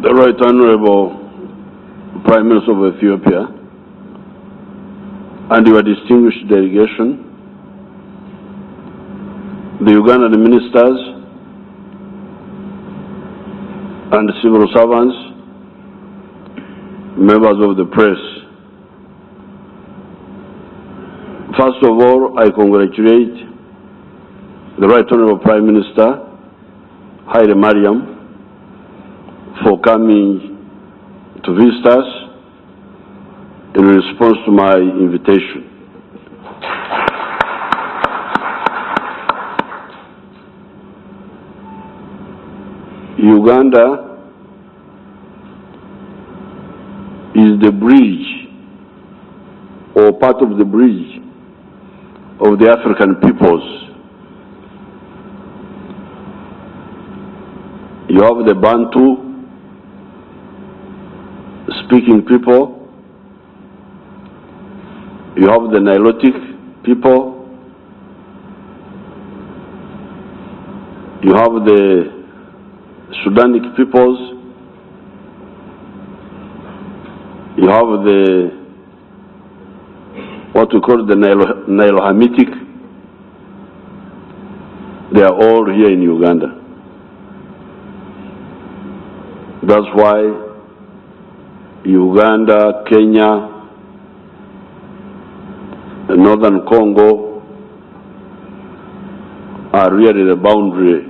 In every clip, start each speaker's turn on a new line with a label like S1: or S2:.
S1: The Right Honorable Prime Minister of Ethiopia and your distinguished delegation, the Ugandan ministers and civil servants, members of the press. First of all, I congratulate the Right Honorable Prime Minister, Haile Mariam, for coming to visit us in response to my invitation. Uganda is the bridge, or part of the bridge, of the African peoples. You have the Bantu speaking people, you have the Nilotic people, you have the Sudanic peoples, you have the what we call the Nilo-Hamitic. They are all here in Uganda. That's why Uganda, Kenya, and Northern Congo are really the boundary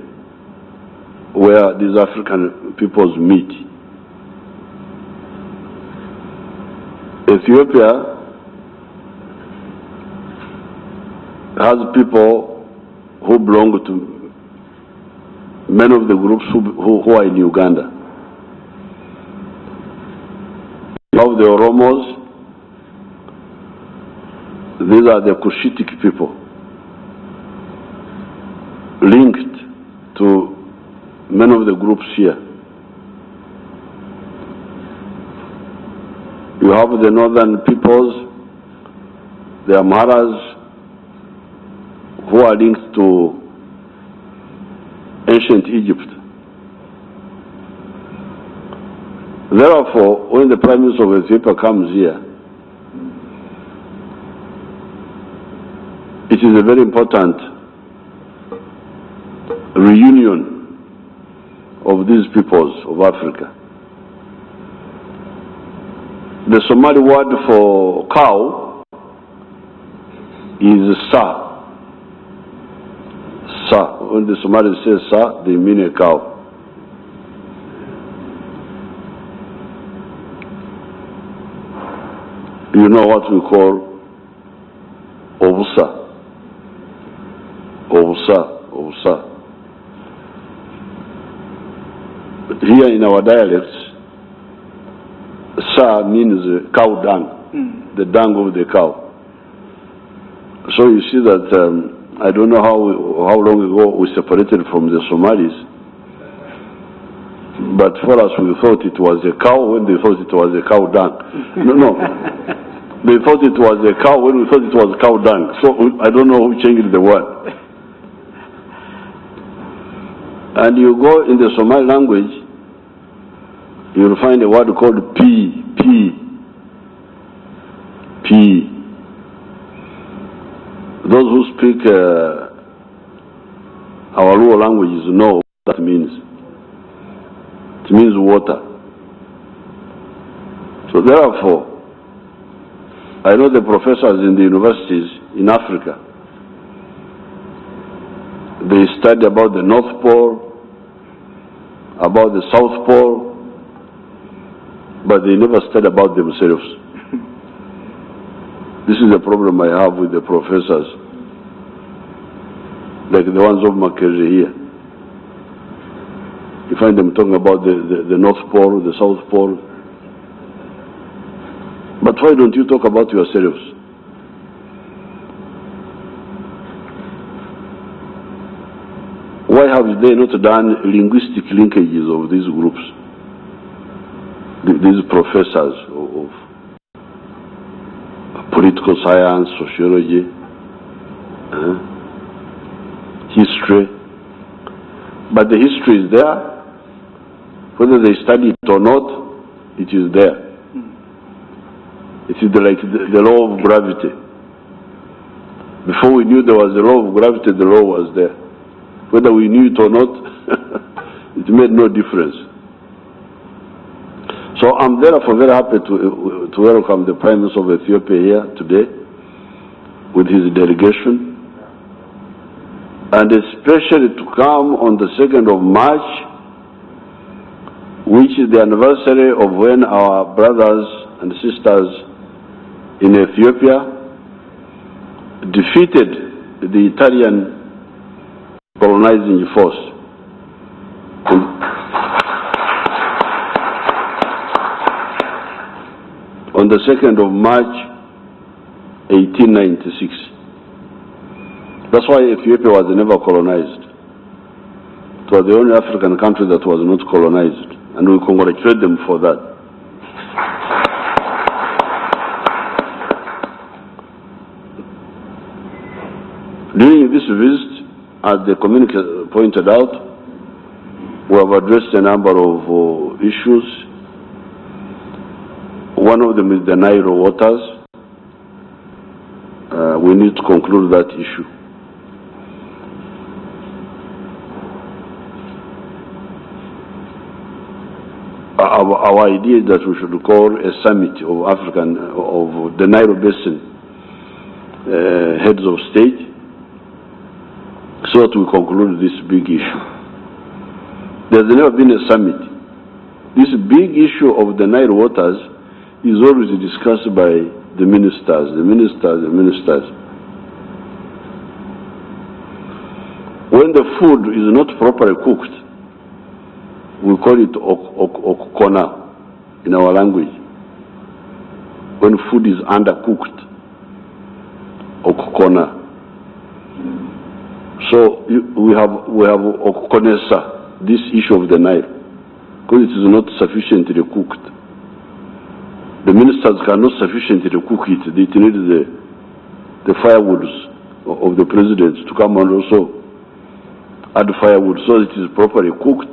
S1: where these African peoples meet. Ethiopia has people who belong to many of the groups who are in Uganda. You have the Oromos. These are the Cushitic people, linked to many of the groups here. You have the northern peoples, the Amharas, who are linked to ancient Egypt. Therefore, when the Prime Minister of Ethiopia comes here, it is a very important reunion of these peoples of Africa. The Somali word for cow is sa. Sa. When the Somalis say sa, they mean a cow. You know what we call ovusa. Ovusa, ovusa. But here in our dialects, sa means cow dung, the dung of the cow. So you see that I don't know how long ago we separated from the Somalis, but for us we thought it was a cow when they thought it was a cow dung. No. They thought it was a cow when we thought it was cow dung. So I don't know who changed the word. And you go in the Somali language, you'll find a word called P. Those who speak our Luo languages know what that means. It means water. So therefore, I know the professors in the universities in Africa, they study about the North Pole, about the South Pole, but they never study about themselves. This is a problem I have with the professors, like the ones of Makerere here. You find them talking about the North Pole, the South Pole. But why don't you talk about yourselves? Why have they not done linguistic linkages of these groups? These professors of political science, sociology, history. But the history is there, Whether they study it or not, it is there. It is like the law of gravity. Before we knew there was a law of gravity, the law was there. Whether we knew it or not, it made no difference. So I'm therefore very happy to welcome the Prime Minister of Ethiopia here today with his delegation, and especially to come on the 2nd of March, which is the anniversary of when our brothers and sisters in Ethiopia defeated the Italian colonizing force. On the 2nd of March, 1896. That's why Ethiopia was never colonized. It was the only African country that was not colonized, and we congratulate them for that. During this visit, as the communique pointed out, we have addressed a number of issues. One of them is the Nile waters. We need to conclude that issue. Our idea is that we should call a summit of the Nile Basin heads of state, so that we conclude this big issue. There's never been a summit. This big issue of the Nile waters is always discussed by the ministers. When the food is not properly cooked, we call it okokona in our language. When food is undercooked, okokona. So we have okokonesa, this issue of the Nile, because it is not sufficiently cooked. The ministers cannot sufficiently cook it. They need the firewoods of the president to come and also add firewood so that it is properly cooked.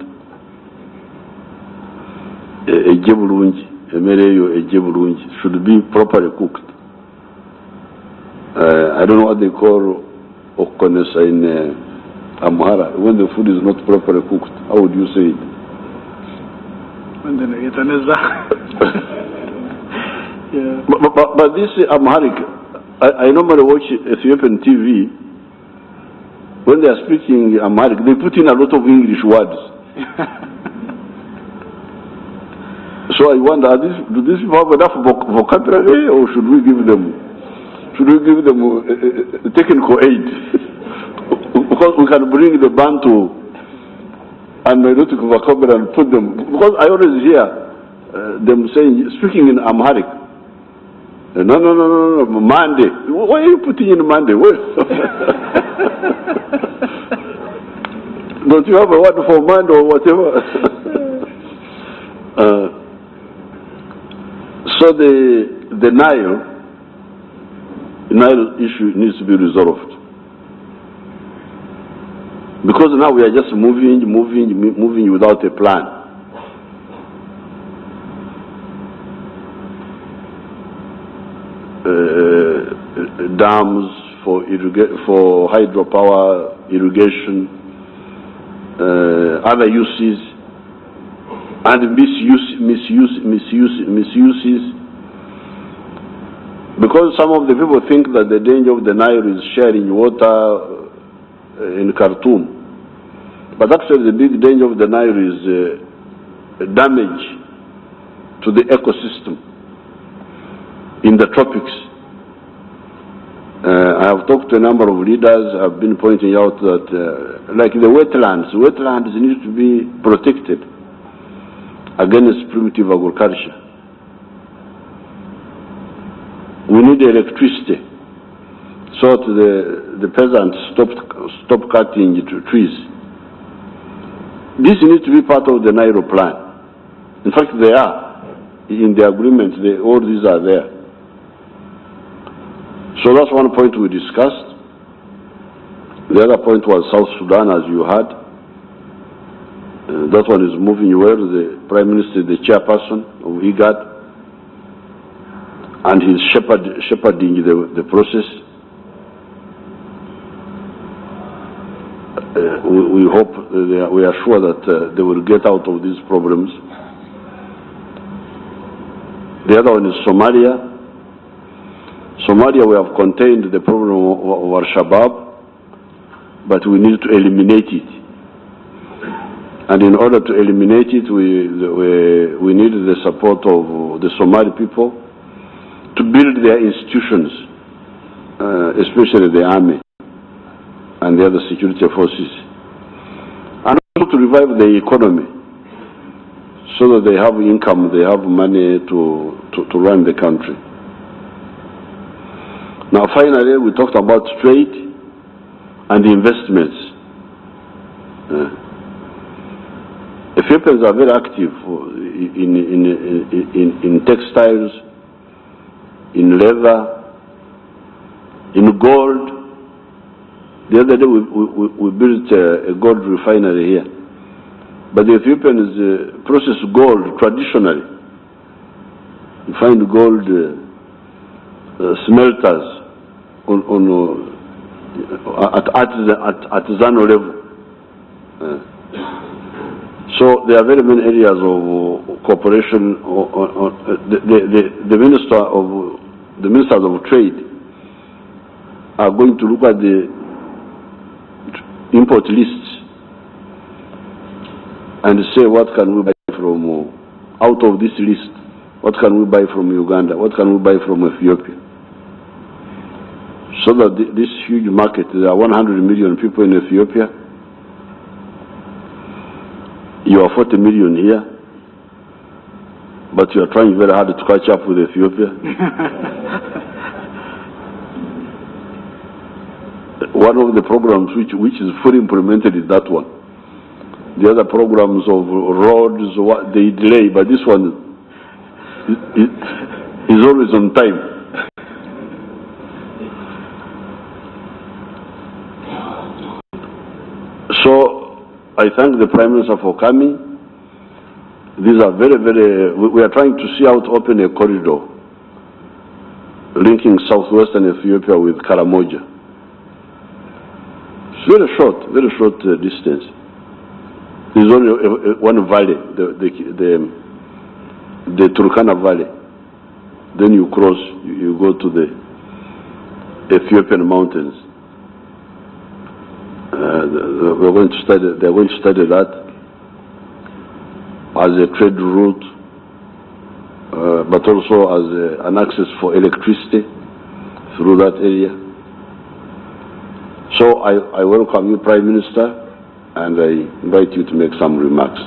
S1: Should be properly cooked. I don't know what they call okonesa in Amhara. When the food is not properly cooked, how would you say it? Yeah. But this Amharic, I normally watch Ethiopian TV. When they are speaking Amharic, they put in a lot of English words. So I wonder, do these people have enough vocabulary, or should we give them technical aid? Because we can bring the Bantu and Nilotic vocabulary and put them. Because I always hear them saying, speaking in Amharic, no, Monday. Why are you putting in Monday? Don't you have a word for Monday or whatever? So the Nile issue needs to be resolved. Because now we are just moving without a plan. Dams for hydropower, irrigation, other uses, and misuses. Because some of the people think that the danger of the Nile is sharing water in Khartoum. But actually the big danger of the Nile is damage to the ecosystem in the tropics. I have talked to a number of leaders. I've been pointing out that, like the wetlands need to be protected against primitive agriculture. We need electricity so that the peasants stop cutting trees. This needs to be part of the Nile plan. In fact, they are in the agreement. All these are there. So that's one point we discussed. The other point was South Sudan, as you heard. That one is moving well. The Prime Minister, the chairperson of IGAD, and he's shepherding the process. We hope, we are sure that they will get out of these problems. The other one is Somalia. Somalia, we have contained the problem of Al-Shabaab, but we need to eliminate it. And in order to eliminate it, we need the support of the Somali people to build their institutions, especially the army and the other security forces, and also to revive the economy so that they have income, they have money to run the country. Now finally, we talked about trade and investments. Ethiopians are very active in textiles, in leather, in gold. The other day we built a gold refinery here. But the Ethiopians process gold traditionally. You find gold smelters at artisanal level. So there are very many areas of cooperation. The ministers of trade are going to look at the import lists and say what can we buy from out of this list. What can we buy from Uganda? What can we buy from Ethiopia? So that this huge market, there are 100 million people in Ethiopia. You are 40 million here, but you are trying very hard to catch up with Ethiopia. One of the programs which is fully implemented is that one. The other programs of roads, they delay, but this one is always on time. So I thank the Prime Minister for coming. These are we are trying to see how to open a corridor linking southwestern Ethiopia with Karamoja. It's very short distance. There's only one valley, the Turkana Valley. Then you cross, you go to the Ethiopian mountains. They're going to study that as a trade route, but also as an access for electricity through that area. So I welcome you, Prime Minister, and I invite you to make some remarks.